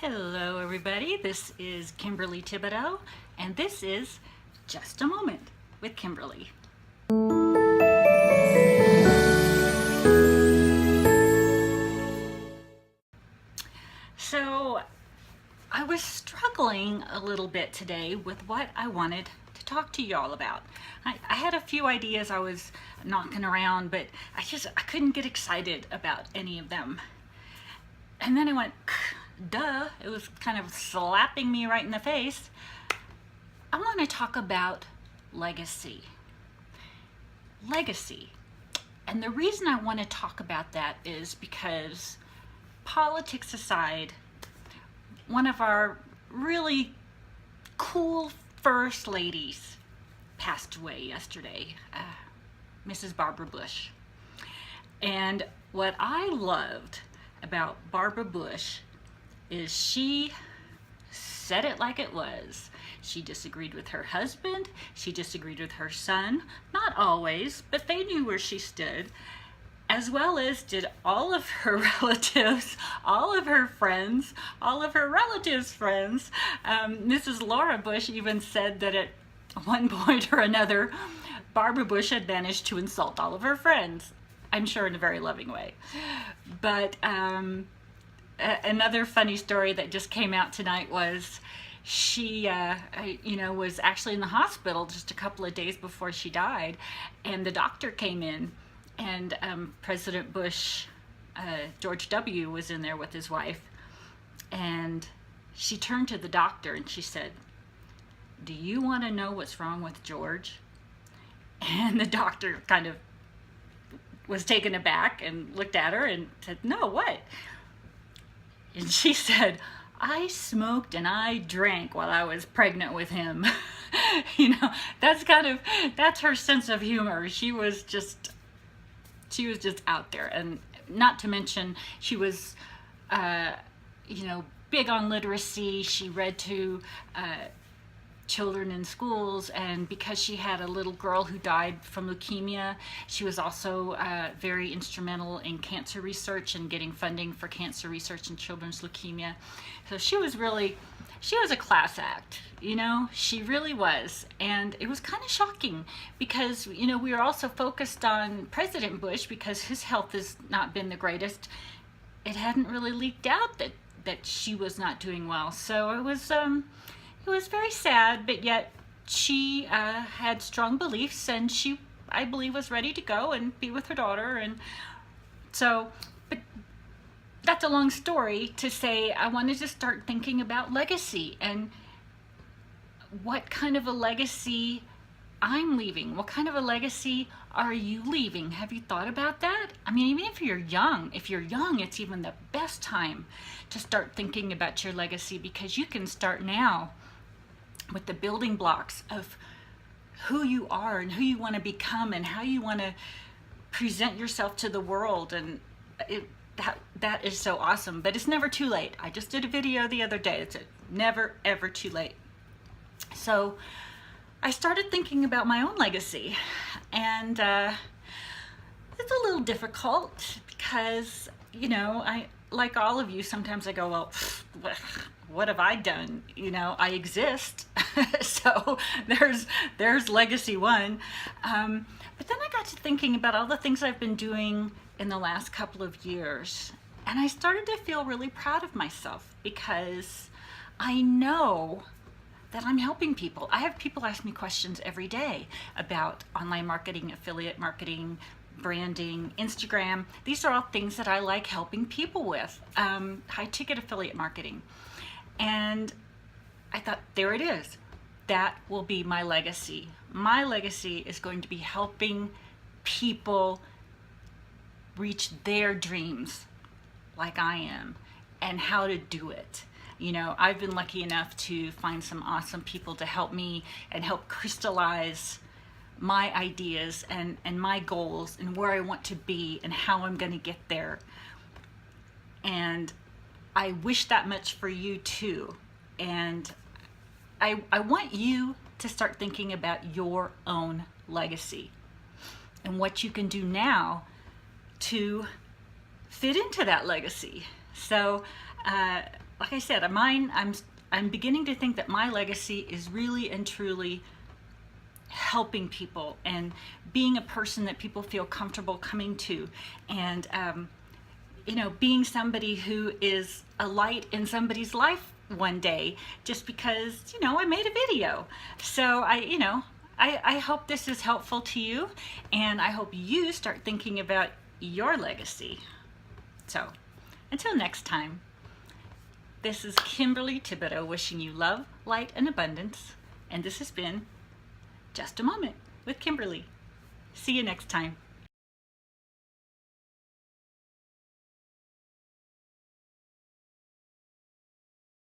Hello everybody, this is Kimberly Thibodeaux, and this is Just a Moment with Kimberly. So, I was struggling a little bit today with what I wanted to talk to y'all about. I had a few ideas I was knocking around, but I couldn't get excited about any of them. And then I went, duh, it was kind of slapping me right in the face. I want to talk about legacy. Legacy. And the reason I want to talk about that is because, politics aside, one of our really cool first ladies passed away yesterday, Mrs. Barbara Bush. And what I loved about Barbara Bush is she said it like it was. She disagreed with her husband, she disagreed with her son, not always, but they knew where she stood, as well as did all of her relatives, all of her friends, all of her relatives' friends. Mrs. Laura Bush even said that at one point or another, Barbara Bush had managed to insult all of her friends. I'm sure in a very loving way. But another funny story that just came out tonight was she was actually in the hospital just a couple of days before she died, and the doctor came in, and President Bush, George W., was in there with his wife, and she turned to the doctor and she said, "Do you want to know what's wrong with George?" And the doctor kind of was taken aback and looked at her and said, "No, what?" And she said, "I smoked and I drank while I was pregnant with him." That's her sense of humor. She was just out there. And not to mention, she was, big on literacy. She read to children in schools, and because she had a little girl who died from leukemia, she was also very instrumental in cancer research and getting funding for cancer research in children's leukemia. So she was a class act, she really was. And it was kind of shocking because, we were also focused on President Bush because his health has not been the greatest. It hadn't really leaked out that she was not doing well. So it was very sad, but yet she had strong beliefs, and she, I believe, was ready to go and be with her daughter. And so, but that's a long story to say I wanted to start thinking about legacy and what kind of a legacy I'm leaving. What kind of a legacy are you leaving? Have you thought about that? I mean, even if you're young, it's even the best time to start thinking about your legacy, because you can start now with the building blocks of who you are and who you want to become and how you want to present yourself to the world. And that is so awesome. But it's never too late. I just did a video the other day. It's never ever too late. So I started thinking about my own legacy, and it's a little difficult because, I, like all of you, sometimes I go, well, what have I done? I exist. So there's legacy one. But then I got to thinking about all the things I've been doing in the last couple of years, and I started to feel really proud of myself because I know that I'm helping people. I have people ask me questions every day about online marketing, affiliate marketing, branding, Instagram. These are all things that I like helping people with. High ticket affiliate marketing. And I thought, there it is. That will be my legacy. My legacy is going to be helping people reach their dreams like I am, and how to do it. I've been lucky enough to find some awesome people to help me and help crystallize my ideas and my goals and where I want to be and how I'm going to get there. And I wish that much for you too. And I want you to start thinking about your own legacy and what you can do now to fit into that legacy. So like I said, mine, I'm beginning to think that my legacy is really and truly helping people and being a person that people feel comfortable coming to, and you know, being somebody who is a light in somebody's life one day just because, you know, I made a video. So I hope this is helpful to you, and I hope you start thinking about your legacy. So until next time, this is Kimberly Thibodeaux wishing you love, light, and abundance, and this has been Just a Moment with Kimberly. See you next time.